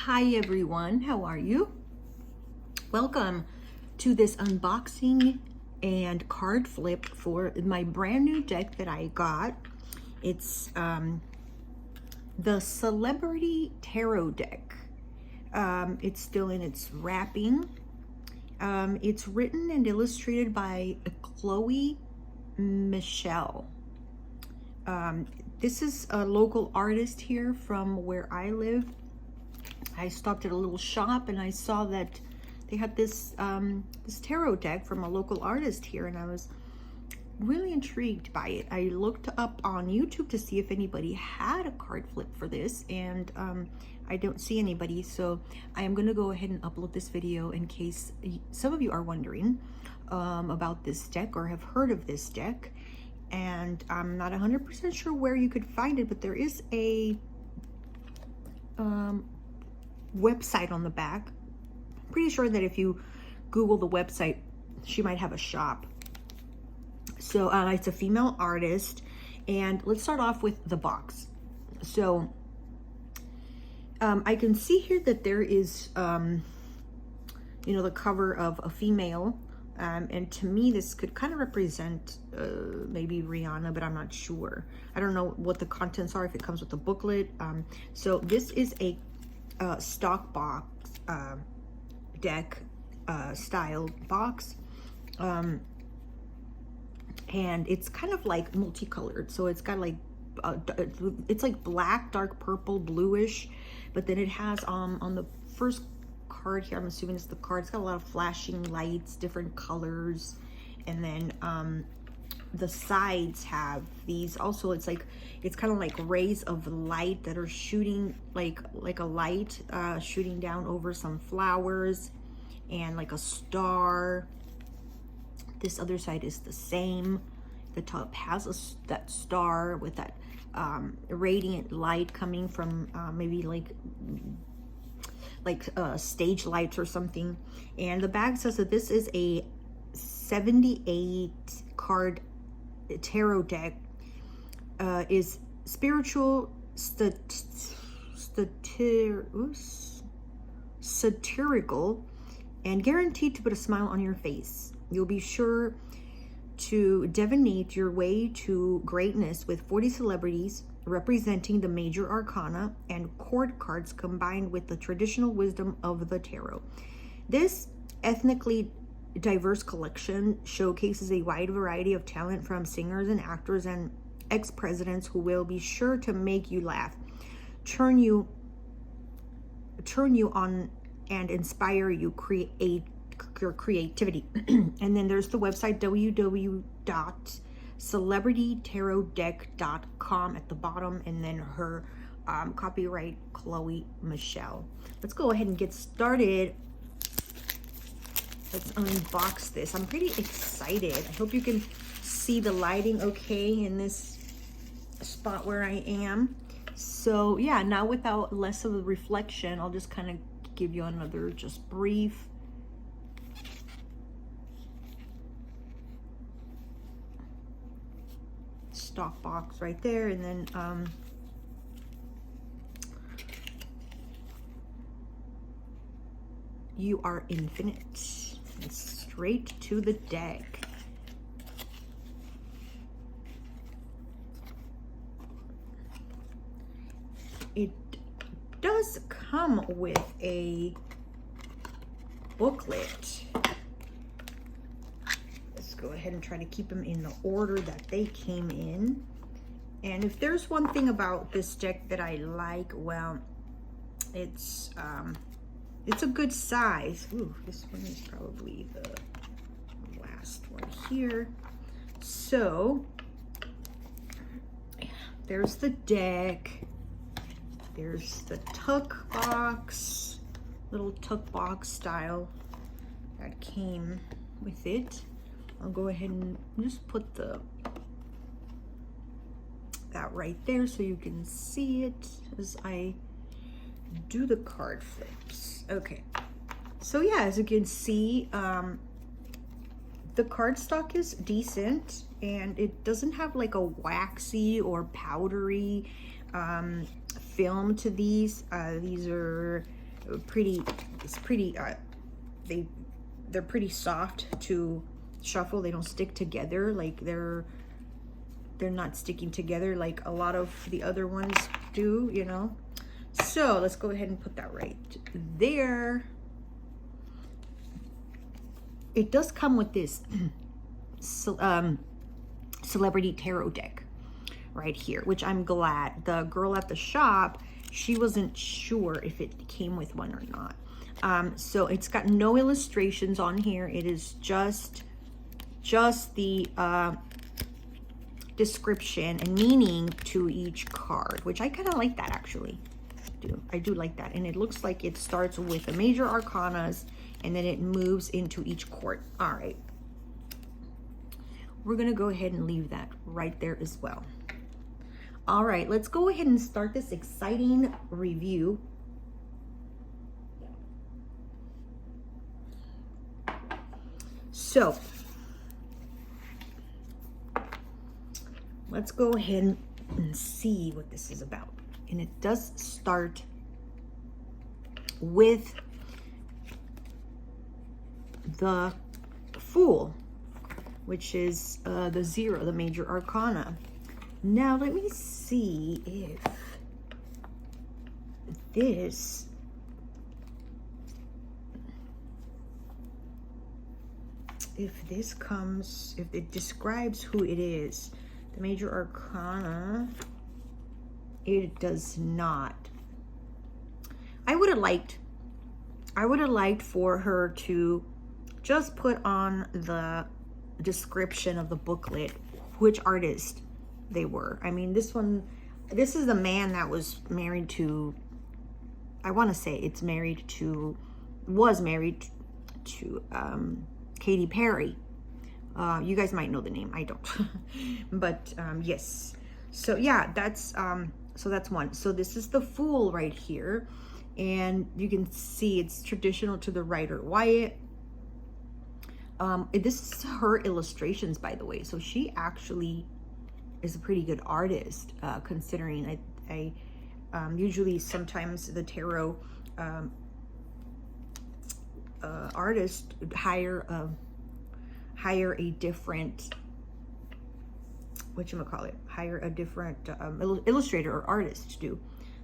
Hi everyone, how are you? Welcome to this unboxing and card flip for my brand new deck that I got. It's the Celebrity Tarot deck. It's still in its wrapping. It's written and illustrated by Chloe Michelle. This is a local artist here from where I live. I stopped at a little shop and I saw that they had this this tarot deck from a local artist here, and I was really intrigued by it. I looked up on YouTube to see if anybody had a card flip for this, and I don't see anybody, so I am going to go ahead and upload this video in case some of you are wondering about this deck or have heard of this deck. And I'm not 100% sure where you could find it, but there is a website on the back. I'm pretty sure that if you Google the website, she might have a shop. So it's a female artist, and let's start off with the box. So I can see here that there is you know, the cover of a female, and to me this could kind of represent maybe Rihanna, but I'm not sure. I don't know what the contents are, if it comes with a booklet. So this is a stock box deck style box, and it's kind of like multicolored. So it's got like it's like black, dark purple, bluish, but then it has on the first card here, I'm assuming it's the card, it's got a lot of flashing lights, different colors, and then the sides have these also. It's like, it's kind of like rays of light that are shooting like a light shooting down over some flowers, and like a star. This other side is the same. The top has that star with that radiant light coming from maybe like stage lights or something. And the bag says that this is a 78 card tarot deck, is spiritual, satirical, and guaranteed to put a smile on your face. You'll be sure to divinate your way to greatness with 40 celebrities representing the major arcana and court cards combined with the traditional wisdom of the tarot. This ethnically diverse collection showcases a wide variety of talent from singers and actors and ex-presidents who will be sure to make you laugh, turn you on, and inspire your creativity. And then there's the website www.celebritytarotdeck.com at the bottom, and then her copyright Chloe Michelle. Let's go ahead and get started. Let's unbox this. I'm pretty excited. I hope you can see the lighting okay in this spot where I am. So yeah, now without less of a reflection, I'll just kind of give you another just brief stock box right there, and then you are infinite. And straight to the deck. It does come with a booklet. Let's go ahead and try to keep them in the order that they came in. And if there's one thing about this deck that I like, well, it's a good size. Ooh, this one is probably the last one here. So there's the deck. There's the tuck box, little tuck box style that came with it. I'll go ahead and just put that right there so you can see it as I do the card flips. Okay, so yeah, as you can see, the cardstock is decent, and it doesn't have like a waxy or powdery film to these. These are it's pretty, they're pretty soft to shuffle. They don't stick together, like they're not sticking together like a lot of the other ones do, you know. So let's go ahead and put that right there. It does come with this Celebrity Tarot deck right here, which I'm glad. The girl at the shop, she wasn't sure if it came with one or not. So it's got no illustrations on here. It is just the description and meaning to each card, which I kind of like that actually. I do like that. And it looks like it starts with the major arcanas and then it moves into each court. All right. We're going to go ahead and leave that right there as well. All right, let's go ahead and start this exciting review. So, let's go ahead and see what this is about. And it does start with the Fool, which is the 0, the major arcana. Now, let me see if it describes who it is. The major arcana, it does not. I would have liked for her to just put on the description of the booklet which artist they were. I mean, this is the man that was married to, I want to say was married to Katy Perry. You guys might know the name, I don't. But yes. So yeah, that's one. So this is the Fool right here. And you can see it's traditional to the Rider Waite. This is her illustrations, by the way. So she actually is a pretty good artist, considering I usually sometimes the tarot artist hire a different, hire a different illustrator or artist to do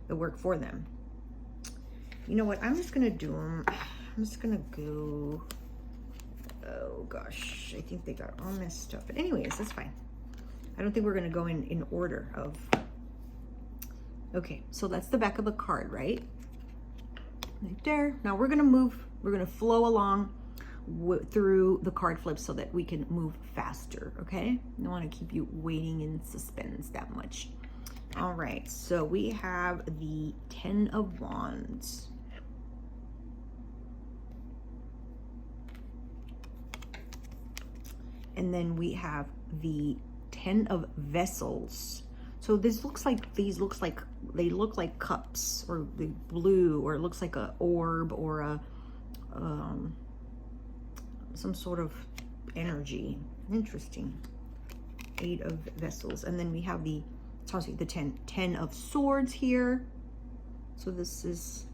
the work for them. You know what? I'm just gonna do them. I'm just gonna go. Oh gosh, I think they got all messed up. But anyways, that's fine. I don't think we're gonna go in order of. Okay, so that's the back of the card, right? Right there. Now we're gonna move. We're gonna flow along through the card flips so that we can move faster. Okay, I don't want to keep you waiting in suspense that much. All right, so we have the 10 of Wands. And then we have the 10 of Vessels. So these look like cups, or the blue, or it looks like a orb, or a some sort of energy. Interesting. 8 of Vessels. And then we have the 10 of Swords here. So this is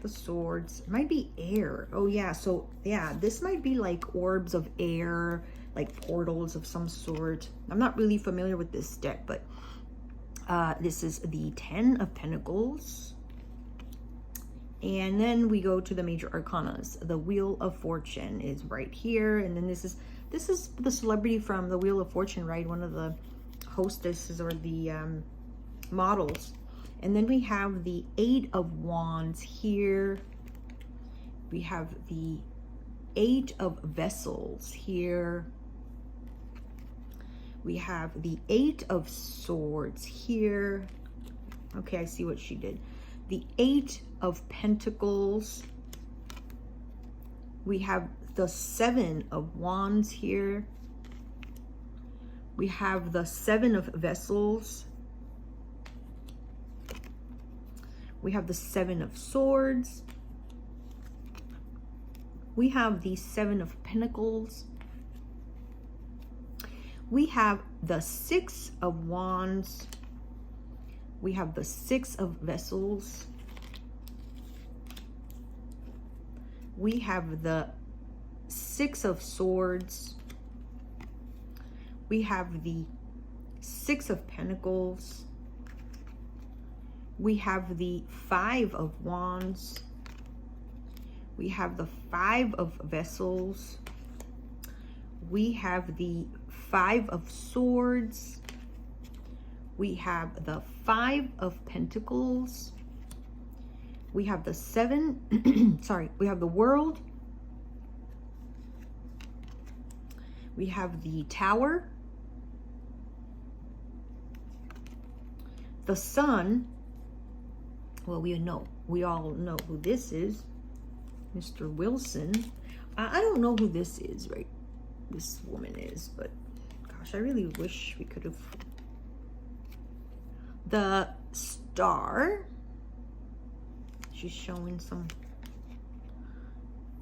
the swords. It might be air. Oh yeah, so yeah, this might be like orbs of air, like portals of some sort. I'm not really familiar with this deck, but this is the 10 of Pentacles. And then we go to the major arcanas. The Wheel of Fortune is right here. And then this is the celebrity from the Wheel of Fortune, right? One of the hostesses or the models. And then we have the 8 of Wands here. We have the 8 of Vessels here. We have the 8 of Swords here. Okay, I see what she did. The 8 of Pentacles. We have the 7 of Wands here. We have the 7 of Vessels. We have the 7 of Swords. We have the 7 of Pentacles. We have the 6 of Wands. We have the 6 of Vessels. We have the Six of Swords. We have the Six of Pentacles. We have the Five of Wands. We have the Five of Vessels. We have the Five of Swords. We have the Five of Pentacles. We have the Seven, sorry, we have the World. We have the Tower. The Sun. Well, we all know who this is. Mr. Wilson. I don't know who this is, right? This woman is, but gosh, I really wish we could have. The Star. She's showing some.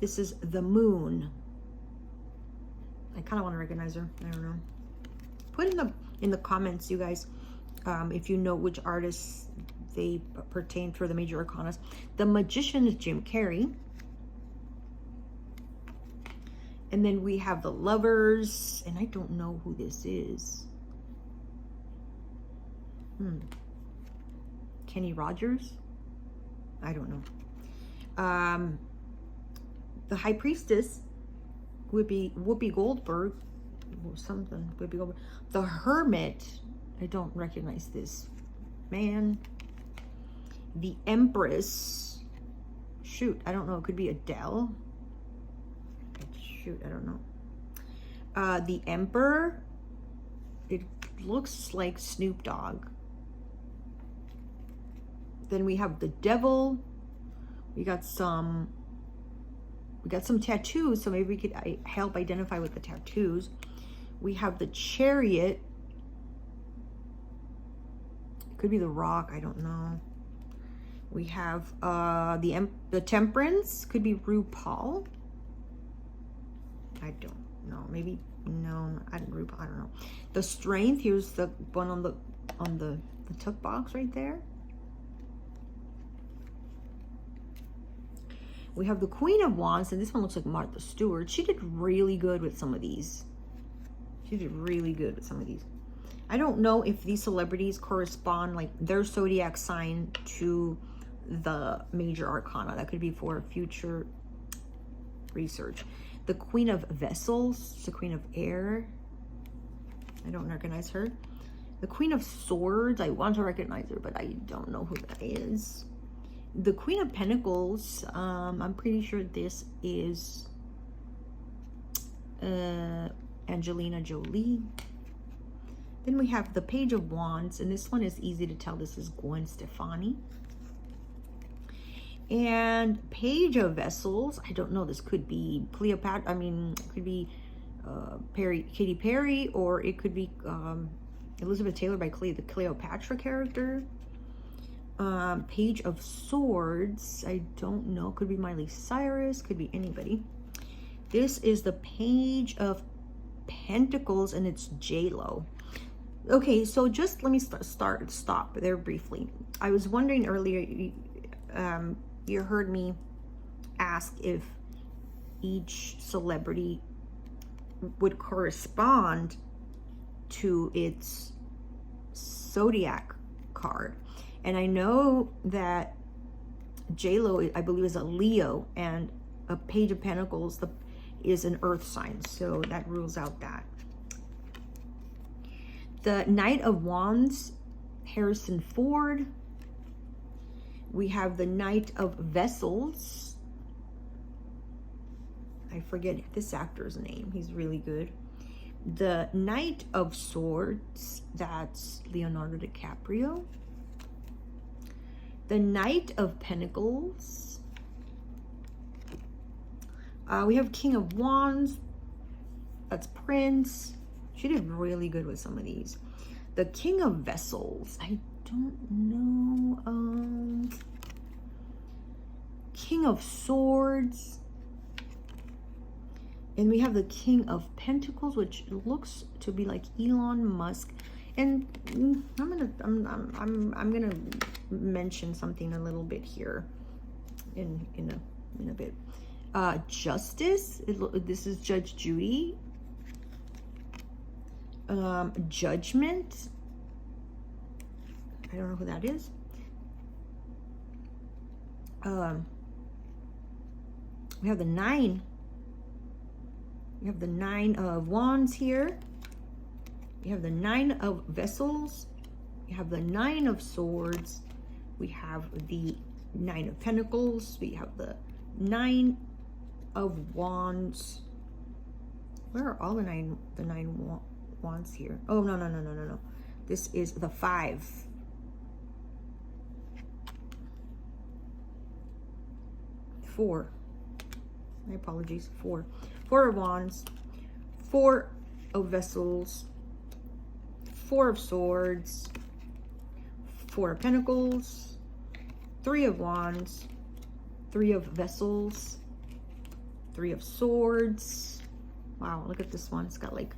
This is the Moon. I kind of want to recognize her. I don't know. Put in the comments, you guys, if you know which artists they pertain for the major arcanas. The Magician is Jim Carrey. And then we have the Lovers, and I don't know who this is. Kenny Rogers? I don't know. The High Priestess would be Whoopi Goldberg or something. Whoopi Goldberg. The Hermit. I don't recognize this man. The Empress. Shoot, I don't know. It could be Adele. Shoot, I don't know. The Emperor. It looks like Snoop Dogg. Then we have the Devil. We got some tattoos, so maybe we could help identify with the tattoos. We have the Chariot. It could be the Rock, I don't know. We have the Temperance. Could be RuPaul. I don't know. Maybe no. I don't know. The Strength. Here's the one on the tuck box right there. We have the Queen of Wands, and this one looks like Martha Stewart. She did really good with some of these. I don't know if these celebrities correspond, like their zodiac sign, to the major arcana. That could be for future research. The Queen of Vessels, the Queen of Air. I don't recognize her. The Queen of Swords, I want to recognize her, but I don't know who that is. The Queen of Pentacles, I'm pretty sure this is Angelina Jolie. Then we have the Page of Wands, and this one is easy to tell. This is Gwen Stefani. And Page of Vessels, I don't know. This could be Cleopatra. I mean, it could be Katy Perry, or it could be Elizabeth Taylor by the Cleopatra character. Page of Swords, I don't know. Could be Miley Cyrus. Could be anybody. This is the Page of Pentacles, and it's J-Lo. Okay, so just let me stop there briefly. I was wondering earlier, you heard me ask if each celebrity would correspond to its zodiac card. And I know that J-Lo, I believe, is a Leo, and a Page of Pentacles is an earth sign. So that rules out that. The Knight of Wands, Harrison Ford. We have the Knight of Vessels. I forget this actor's name. He's really good. The Knight of Swords, that's Leonardo DiCaprio. The Knight of Pentacles. We have King of Wands. That's Prince. She did really good with some of these. The King of Vessels. I don't know. King of Swords. And we have the King of Pentacles, which looks to be like Elon Musk. And I'm gonna mention something a little bit here in a bit. Justice. This is Judge Judy. Judgment. I don't know who that is. We have the 9. We have the 9 of Wands here. We have the 9 of Vessels. We have the 9 of Swords. We have the 9 of Pentacles. We have the 9 of Wands. Where are all the 9 wands here? Oh, no. This is the 5. 4. My apologies. 4 of Wands, 4 of Vessels, 4 of Swords, 4 of Pentacles, 3 of Wands, 3 of Vessels, 3 of Swords. Wow, look at this one. It's got like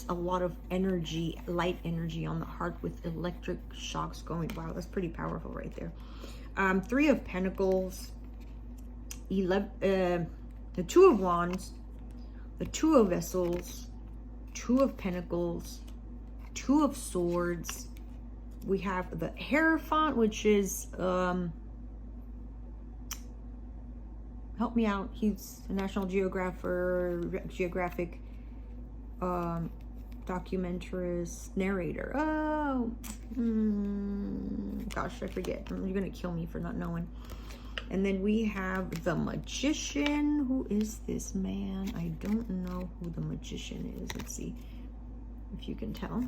a lot of energy, light energy on the heart with electric shocks going. Wow, that's pretty powerful right there. 3 of Pentacles, 11, the 2 of Wands, the 2 of Vessels, 2 of Pentacles, 2 of Swords. We have the Hierophant, which is, help me out. He's a National Geographic documentarist, narrator. Oh, gosh, I forget. You're gonna kill me for not knowing. And then we have the Magician. Who is this man? I don't know who the Magician is. Let's see if you can tell.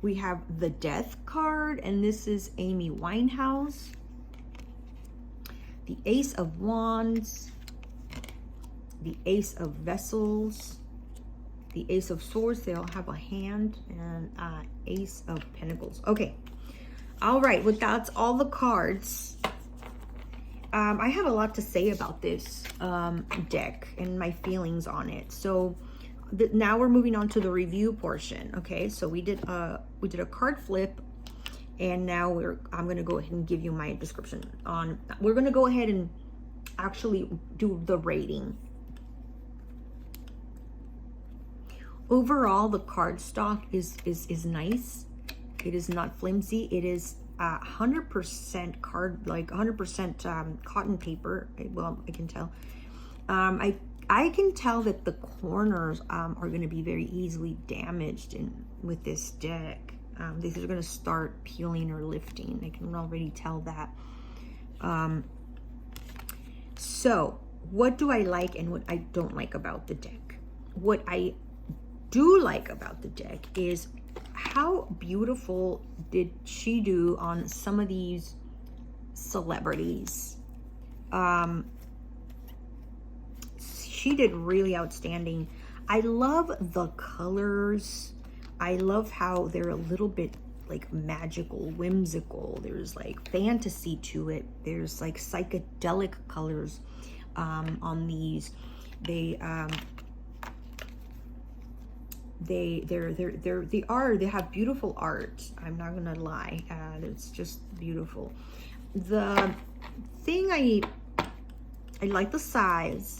We have the Death card, and this is Amy Winehouse. The Ace of Wands, the Ace of Vessels, the Ace of Swords. They all have a hand, and Ace of Pentacles. Okay. All right, well, that's all the cards. I have a lot to say about this deck and my feelings on it. So now we're moving on to the review portion. Okay, so we did a card flip, and now I'm gonna go ahead and give you my description on. We're gonna go ahead and actually do the rating. Overall, the card stock is nice. It is not flimsy. It is 100% card, like 100% cotton paper. Well, I can tell. I can tell that the corners are going to be very easily damaged with this deck. These are going to start peeling or lifting. I can already tell that. So, what do I like and what I don't like about the deck? What I do like about the deck is how beautiful did she do on some of these celebrities. She did really outstanding. I love the colors. I love how they're a little bit like magical, whimsical. There's like fantasy to it. There's like psychedelic colors on these. They have beautiful art. I'm not gonna lie. It's just beautiful. The thing I like the size,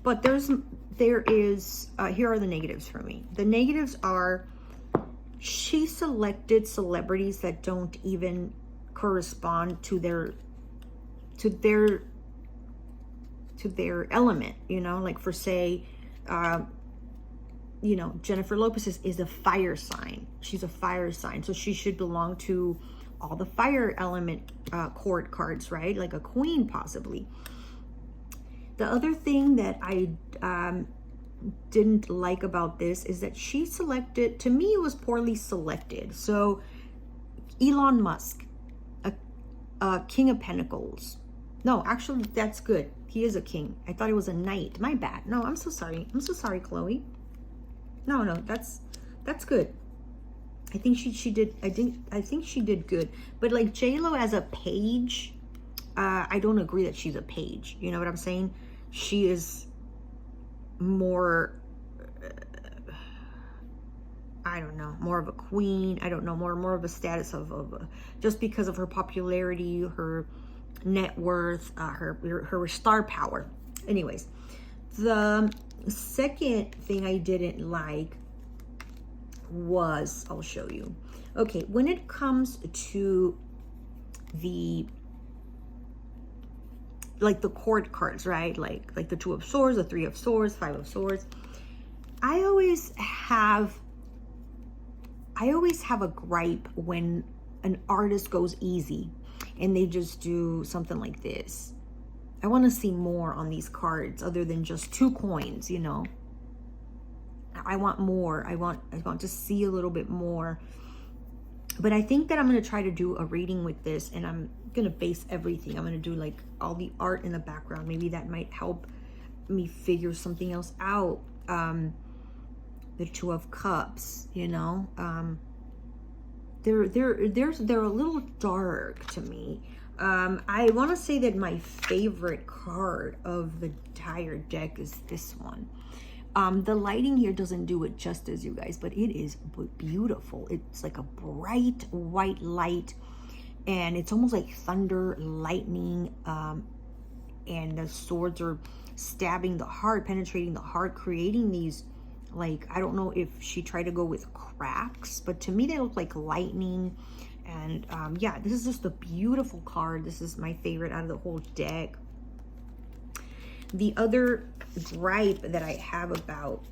but there is here are the negatives for me. The negatives are she selected celebrities that don't even correspond to their element, you know, like for say, you know, Jennifer Lopez is a fire sign. She's a fire sign, so she should belong to all the fire element court cards, right? Like a queen possibly. The other thing that I didn't like about this is that she selected, to me it was poorly selected. So Elon Musk, a King of Pentacles. No, actually that's good. He is a king. I thought he was a knight. My bad. No, I'm so sorry. I'm so sorry, Chloe. No, that's good. I think she did. I think she did good. But like J-Lo as a page, I don't agree that she's a page. You know what I'm saying? She is more. I don't know, more of a queen. I don't know, more of a status of just because of her popularity, her net worth, her star power. Anyways, the second thing I didn't like was, I'll show you. Okay, when it comes to the like the court cards, right? Like the Two of Swords, the Three of Swords, Five of Swords. I always have a gripe when an artist goes easy and they just do something like this. I want to see more on these cards other than just 2 coins, you know. I want more. I want to see a little bit more. But I think that I'm going to try to do a reading with this, and I'm going to base everything. I'm going to do like all the art in the background. Maybe that might help me figure something else out. The Two of Cups, you know, they're a little dark to me. I want to say that my favorite card of the entire deck is this one. The lighting here doesn't do it justice, you guys, but it is beautiful. It's like a bright white light, and it's almost like thunder, lightning, and the swords are stabbing the heart, penetrating the heart, creating these, like, I don't know if she tried to go with cracks, but to me they look like lightning. And yeah, this is just a beautiful card. This is my favorite out of the whole deck. The other gripe that I have about,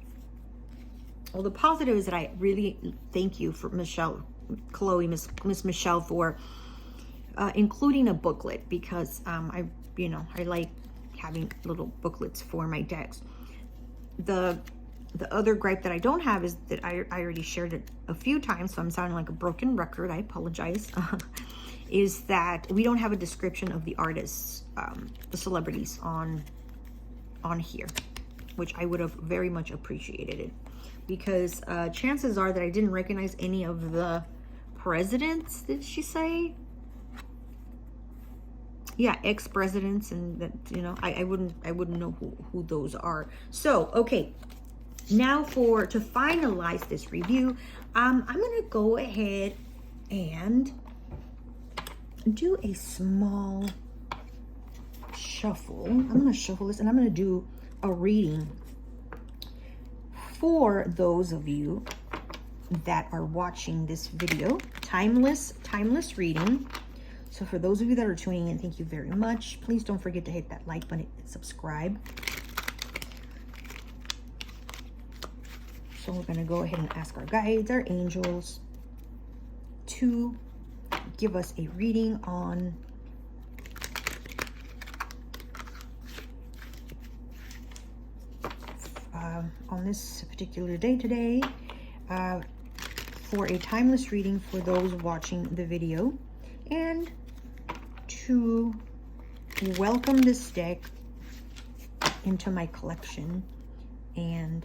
well, the positive is that I really thank you for Michelle, Chloe, Miss Michelle, for including a booklet, because I like having little booklets for my decks. The other gripe that I don't have is that I already shared it a few times, so I'm sounding like a broken record. I apologize. Is that we don't have a description of the artists, the celebrities on here, which I would have very much appreciated it, because chances are that I didn't recognize any of the presidents. Did she say? Yeah, ex-presidents, and that, you know, I wouldn't know who those are. So okay. Now to finalize this review, I'm going to go ahead and do a small shuffle. I'm going to shuffle this, and I'm going to do a reading for those of you that are watching this video. Timeless reading. So for those of you that are tuning in, thank you very much. Please don't forget to hit that like button and subscribe. So we're going to go ahead and ask our guides, our angels, to give us a reading on this particular day today, for a timeless reading for those watching the video, and to welcome this deck into my collection and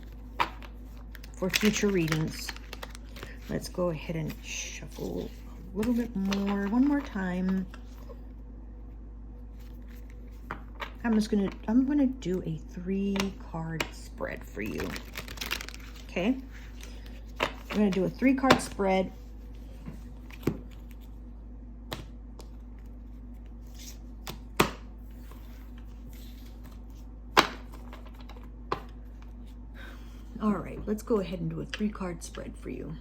for future readings. Let's go ahead and shuffle a little bit more, one more time. I'm gonna do a 3-card spread for you. Okay, I'm gonna do a 3-card spread. All right, let's go ahead and do a 3-card spread for you.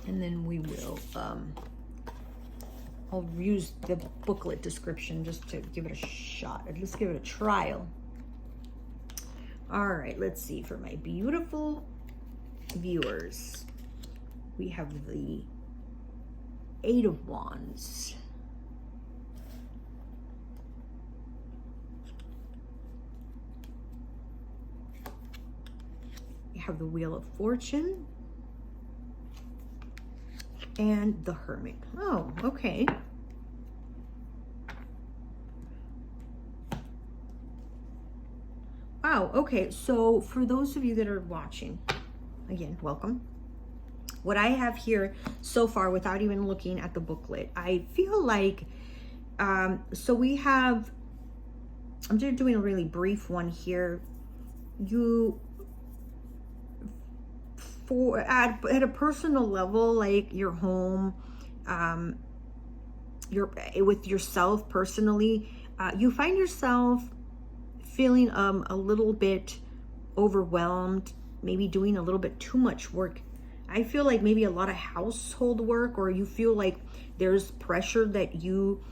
And then we will, I'll use the booklet description just to give it a shot. Let's give it a trial. All right, let's see. For my beautiful viewers, we have the 8 of Wands. We have the Wheel of Fortune and the Hermit. Oh, okay. Wow, okay. So for those of you that are watching, again, welcome. What I have here so far, without even looking at the booklet, I feel like, so we have, I'm just doing a really brief one here. You for at a personal level, like your home, your with yourself personally, you find yourself feeling a little bit overwhelmed, maybe doing a little bit too much work. I feel like maybe a lot of household work, or you feel like there's pressure that you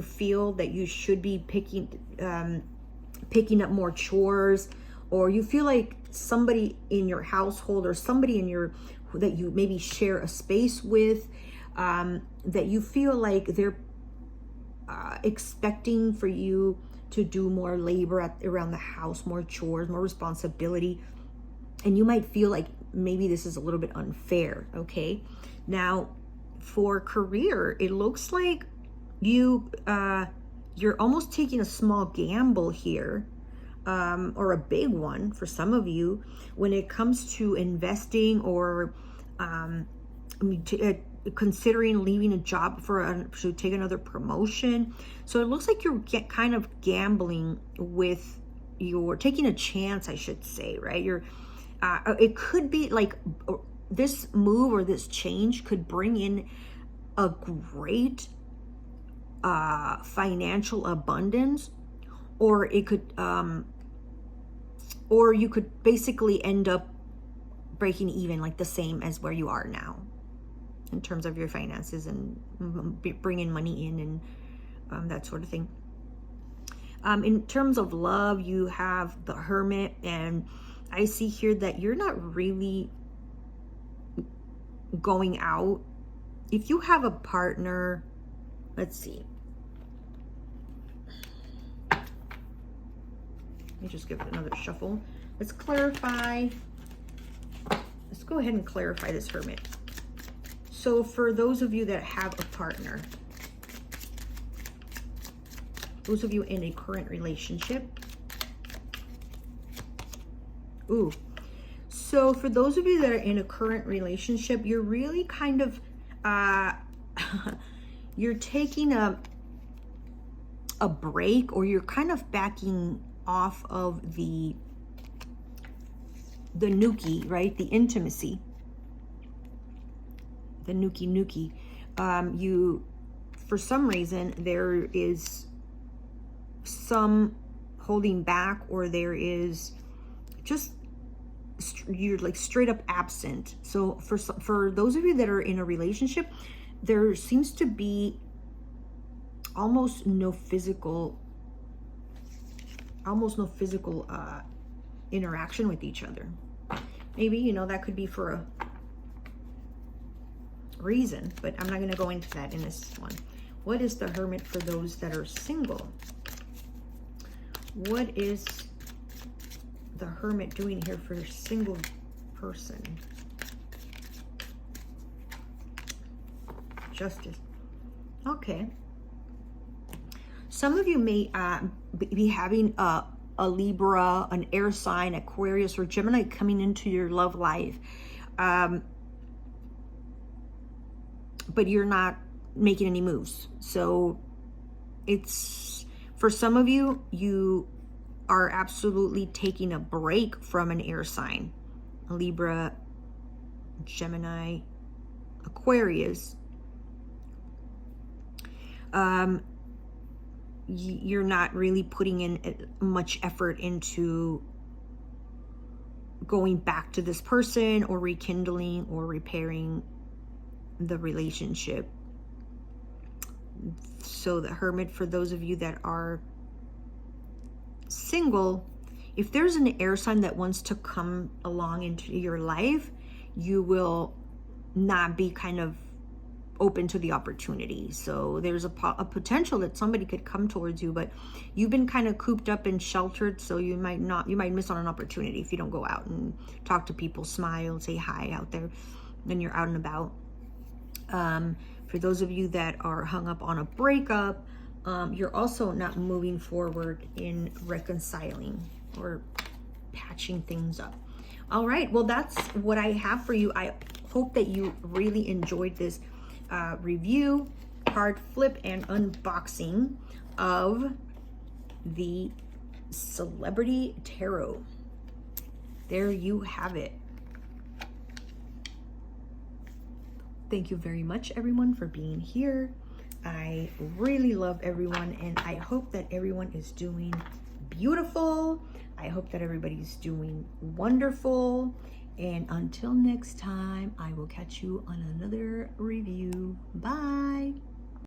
feel that you should be picking up more chores, or you feel like somebody in your household or somebody in your that you maybe share a space with, that you feel like they're expecting for you to do more labor around the house, more chores, more responsibility, and you might feel like maybe this is a little bit unfair. Okay, now for career, it looks like you're almost taking a small gamble here, or a big one for some of you when it comes to investing, or considering leaving a job to take another promotion. So it looks like you're kind of gambling with taking a chance, I should say, right? It could be like this move or this change could bring in a great financial abundance, or it could or you could basically end up breaking even, like the same as where you are now in terms of your finances and bringing money in and that sort of thing. In terms of love, you have the Hermit, and I see here that you're not really going out. If you have a partner, let's see. Let me just give it another shuffle. Let's clarify. Let's go ahead and clarify this Hermit. So for those of you that have a partner, those of you in a current relationship. Ooh. So for those of you that are in a current relationship, you're really kind of, you're taking a break, or you're kind of backing off of the nookie, right? The intimacy, the nookie. You, for some reason, there is some holding back, or there is just, you're like straight up absent. So for those of you that are in a relationship, there seems to be almost no physical interaction with each other. Maybe, that could be for a reason, but I'm not going to go into that in this one. What is the Hermit for those that are single? What is the Hermit doing here for a single person? Justice. Okay. Some of you may be having a Libra, an air sign, Aquarius, or Gemini coming into your love life. But you're not making any moves. So it's, for some of you, you are absolutely taking a break from an air sign. A Libra, Gemini, Aquarius. You're not really putting in much effort into going back to this person, or rekindling or repairing the relationship. So the Hermit, for those of you that are single, if there's an air sign that wants to come along into your life, you will not be kind of open to the opportunity. So there's a potential that somebody could come towards you, but you've been kind of cooped up and sheltered, so you might miss on an opportunity if you don't go out and talk to people, smile, say hi out there when you're out and about. For those of you that are hung up on a breakup, you're also not moving forward in reconciling or patching things up. All right, well, that's what I have for you. I hope that you really enjoyed this review, card flip, and unboxing of the Celebrity Tarot. There you have it. Thank you very much, everyone, for being here. I really love everyone, and I hope that everyone is doing beautiful. I hope that everybody's doing wonderful. And until next time, I will catch you on another review. Bye.